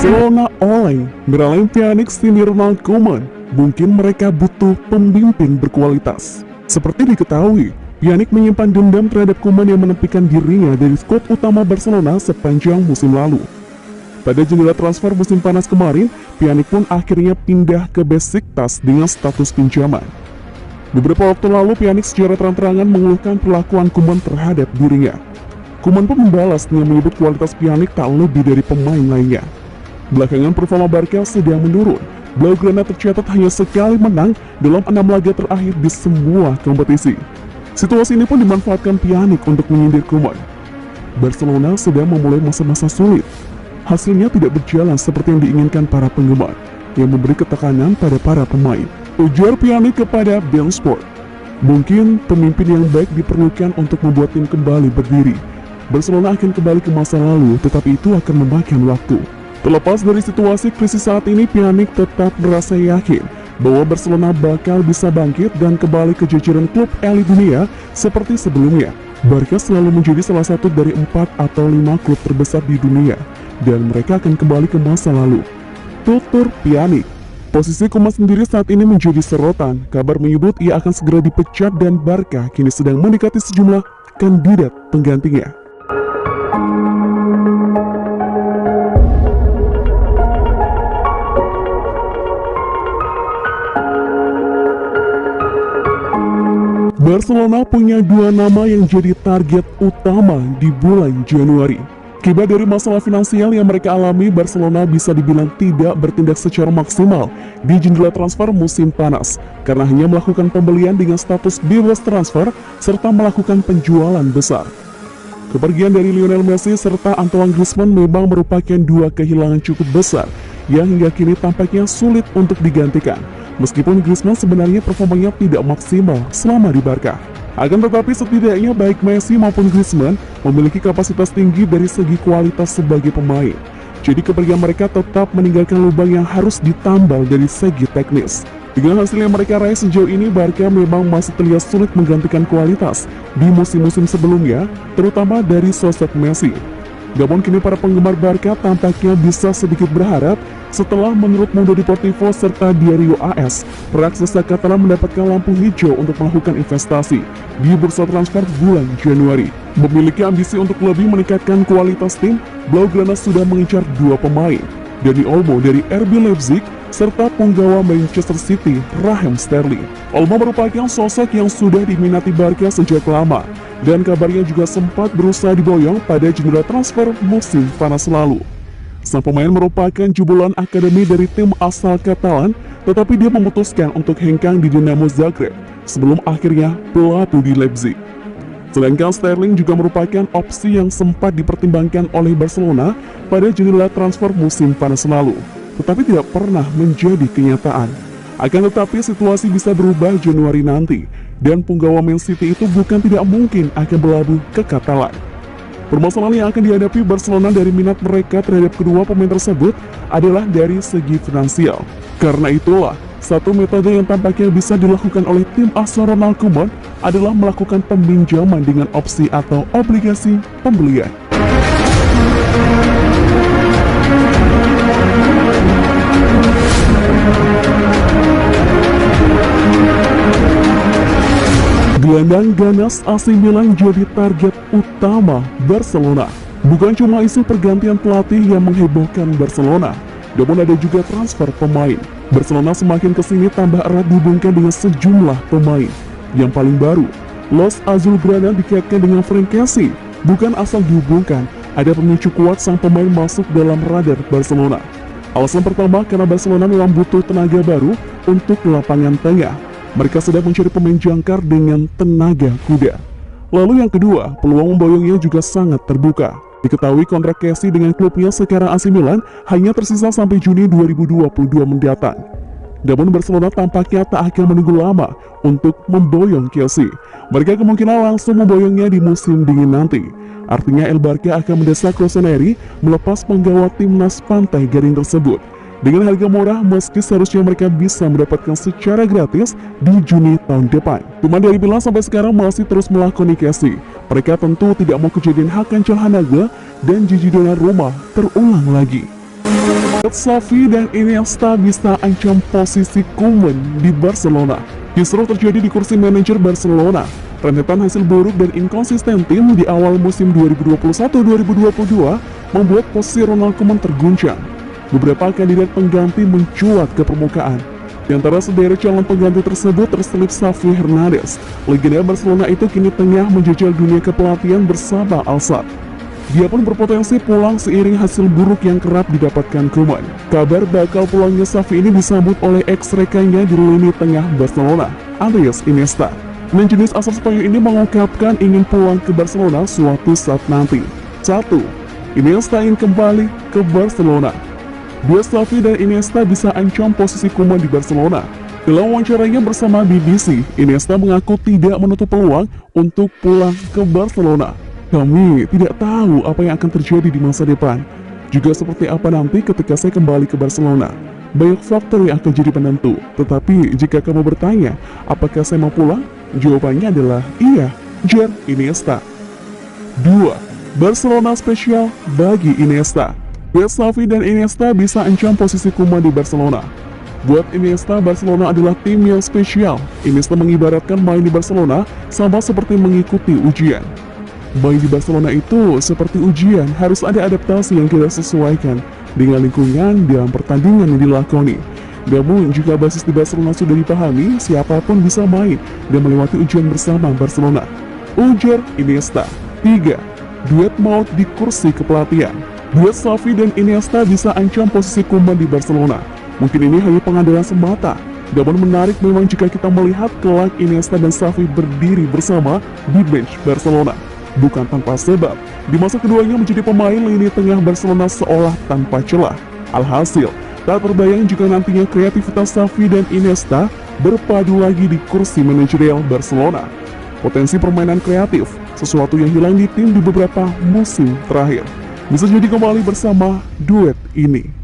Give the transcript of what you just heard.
Barcelona oleng Miralem Pjanic sinir Ronald Koeman. Mungkin mereka butuh pemimpin berkualitas. Seperti diketahui, Pjanic menyimpan dendam terhadap Koeman yang menepikan dirinya dari skuad utama Barcelona sepanjang musim lalu. Pada jendela transfer musim panas kemarin, Pjanic pun akhirnya pindah ke Besiktas dengan status pinjaman. Beberapa waktu lalu, Pjanic secara terang-terangan mengeluhkan perlakuan Koeman terhadap dirinya. Koeman pun membalas dengan menyebut kualitas Pjanic tak lebih dari pemain lainnya. Belakangan performa Barca sedang menurun. Blaugrana tercatat hanya sekali menang dalam 6 laga terakhir di semua kompetisi. Situasi ini pun dimanfaatkan Pjanic untuk menyindir Koeman. Barcelona sedang memulai masa-masa sulit. Hasilnya tidak berjalan seperti yang diinginkan para penggemar, yang memberi ketekanan pada para pemain. Ujar Pjanic kepada Bein Sport. Mungkin pemimpin yang baik diperlukan untuk membuat tim kembali berdiri. Barcelona akan kembali ke masa lalu, tetapi itu akan memakan waktu. Terlepas dari situasi krisis saat ini, Pjanic tetap merasa yakin bahwa Barcelona bakal bisa bangkit dan kembali ke jajaran klub elit dunia seperti sebelumnya. Barca selalu menjadi salah satu dari 4 atau 5 klub terbesar di dunia, dan mereka akan kembali ke masa lalu. Tutur Pjanic. Posisi Koeman sendiri saat ini menjadi sorotan. Kabar menyebut ia akan segera dipecat dan Barca kini sedang mendekati sejumlah kandidat penggantinya. Barcelona punya 2 nama yang jadi target utama di bulan Januari. Akibat dari masalah finansial yang mereka alami, Barcelona bisa dibilang tidak bertindak secara maksimal di jendela transfer musim panas karena hanya melakukan pembelian dengan status bebas transfer serta melakukan penjualan besar. Kepergian dari Lionel Messi serta Antoine Griezmann memang merupakan 2 kehilangan cukup besar yang hingga kini tampaknya sulit untuk digantikan. Meskipun Griezmann sebenarnya performanya tidak maksimal selama di Barca. Akan tetapi setidaknya baik Messi maupun Griezmann memiliki kapasitas tinggi dari segi kualitas sebagai pemain. Jadi kepergian mereka tetap meninggalkan lubang yang harus ditambal dari segi teknis. Dengan hasil yang mereka raih sejauh ini, Barca memang masih terlihat sulit menggantikan kualitas di musim-musim sebelumnya, terutama dari sosok Messi. Namun kini para penggemar Barca tampaknya bisa sedikit berharap setelah menurut Mundo Deportivo serta Diario AS, raksasa Catalan mendapatkan lampu hijau untuk melakukan investasi di bursa transfer bulan Januari. Memiliki ambisi untuk lebih meningkatkan kualitas tim, Blaugrana sudah mengincar 2 pemain, Dani Olmo dari RB Leipzig serta punggawa Manchester City Raheem Sterling. Olmo merupakan sosok yang sudah diminati Barca sejak lama, dan kabarnya juga sempat berusaha diboyong pada jendela transfer musim panas lalu. Sang pemain merupakan jebolan akademi dari tim asal Catalan, tetapi dia memutuskan untuk hengkang di Dinamo Zagreb sebelum akhirnya berlabuh di Leipzig. Sedangkan Sterling juga merupakan opsi yang sempat dipertimbangkan oleh Barcelona pada jendela transfer musim panas lalu, tetapi tidak pernah menjadi kenyataan. Akan tetapi situasi bisa berubah Januari nanti, dan punggawa Man City itu bukan tidak mungkin akan berlabuh ke Catalan. Permasalahan yang akan dihadapi Barcelona dari minat mereka terhadap kedua pemain tersebut adalah dari segi finansial. Karena itulah, satu metode yang tampaknya bisa dilakukan oleh tim asal Ronald Koeman adalah melakukan peminjaman dengan opsi atau obligasi pembelian. Gelandang ganas AC Milan jadi target utama Barcelona. Bukan cuma isu pergantian pelatih yang menghebohkan Barcelona, namun ada juga transfer pemain. Barcelona semakin kesini tambah erat dihubungkan dengan sejumlah pemain. Yang paling baru, Los Azulgrana dikaitkan dengan Franck Kessie. Bukan asal dihubungkan, ada pemicu kuat sang pemain masuk dalam radar Barcelona. Alasan pertama karena Barcelona memang butuh tenaga baru untuk lapangan tengah. Mereka sedang mencari pemain jangkar dengan tenaga kuda. Lalu yang kedua, peluang memboyongnya juga sangat terbuka. Diketahui kontrak Kessie dengan klubnya sekarang AC Milan hanya tersisa sampai Juni 2022 mendatang. Namun Barcelona tampaknya tak akan menunggu lama untuk memboyong Kessie. Mereka kemungkinan langsung memboyongnya di musim dingin nanti. Artinya El Barca akan mendesak Rossoneri melepas penggawa timnas Pantai Gading tersebut dengan harga murah, meski seharusnya mereka bisa mendapatkan secara gratis di Juni tahun depan. Cuma dari Milan sampai sekarang masih terus melakoni Kessie. Mereka tentu tidak mau kejadian Hakan Calhanoglu dan Gigi Donnarumma terulang lagi. Xavi dan Iniesta bisa ancam posisi Koeman di Barcelona. Kisruh terjadi di kursi manajer Barcelona. Rentetan hasil buruk dan inkonsisten tim di awal musim 2021-2022 membuat posisi Ronald Koeman terguncang. Beberapa kandidat pengganti mencuat ke permukaan. Di antara sederet calon pengganti tersebut terselip Xavi Hernandez. Legenda Barcelona itu kini tengah menjajal dunia kepelatihan bersama Al-Sadd. Dia pun berpotensi pulang seiring hasil buruk yang kerap didapatkan Koeman. Kabar bakal pulangnya Xavi ini disambut oleh ex-rekannya di lini tengah Barcelona, Andres Iniesta. Dan jenis asal Spanyol ini mengungkapkan ingin pulang ke Barcelona suatu saat nanti. 1. Iniesta ingin kembali ke Barcelona. Dua Xavi dan Iniesta bisa ancam posisi Koeman di Barcelona. Dalam wawancaranya bersama BBC, Iniesta mengaku tidak menutup peluang untuk pulang ke Barcelona. Kami tidak tahu apa yang akan terjadi di masa depan, juga seperti apa nanti ketika saya kembali ke Barcelona. Banyak faktor yang akan jadi penentu, tetapi jika kamu bertanya, apakah saya mau pulang? Jawabannya adalah iya, jar Iniesta. 2. Barcelona spesial bagi Iniesta. Xavi dan Iniesta bisa ancam posisi Koeman di Barcelona. Buat Iniesta, Barcelona adalah tim yang spesial. Iniesta mengibaratkan main di Barcelona sama seperti mengikuti ujian. Main di Barcelona itu seperti ujian, harus ada adaptasi yang kita sesuaikan dengan lingkungan dan pertandingan yang dilakoni. Namun, jika basis di Barcelona sudah dipahami, siapapun bisa main dan melewati ujian bersama Barcelona. Ujar Iniesta. 3. Duet maut di kursi kepelatihan. Duet Xavi dan Iniesta bisa ancam posisi Koeman di Barcelona. Mungkin ini hanya pengandalan semata, namun menarik memang jika kita melihat kelak Iniesta dan Xavi berdiri bersama di bench Barcelona. Bukan tanpa sebab, di masa keduanya menjadi pemain lini tengah Barcelona seolah tanpa celah. Alhasil, tak terbayang jika nantinya kreativitas Xavi dan Iniesta berpadu lagi di kursi manajerial Barcelona. Potensi permainan kreatif, sesuatu yang hilang di tim di beberapa musim terakhir, bisa jadi kembali bersama duet ini.